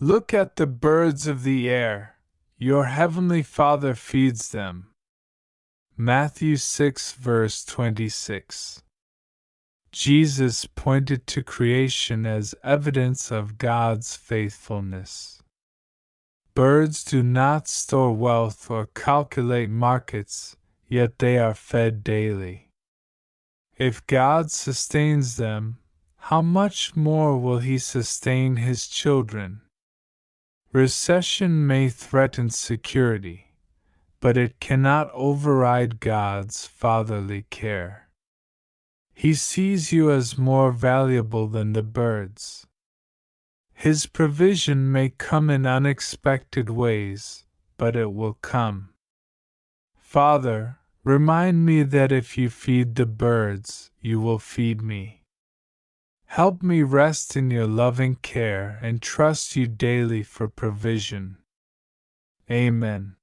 Look at the birds of the air. Your heavenly Father feeds them. Matthew 6 verse 26. Jesus pointed to creation as evidence of God's faithfulness. Birds do not store wealth or calculate markets, yet they are fed daily. If God sustains them, how much more will He sustain His children? Recession may threaten security, but it cannot override God's fatherly care. He sees you as more valuable than the birds. His provision may come in unexpected ways, but it will come. Father, remind me that if you feed the birds, you will feed me. Help me rest in your loving care and trust you daily for provision. Amen.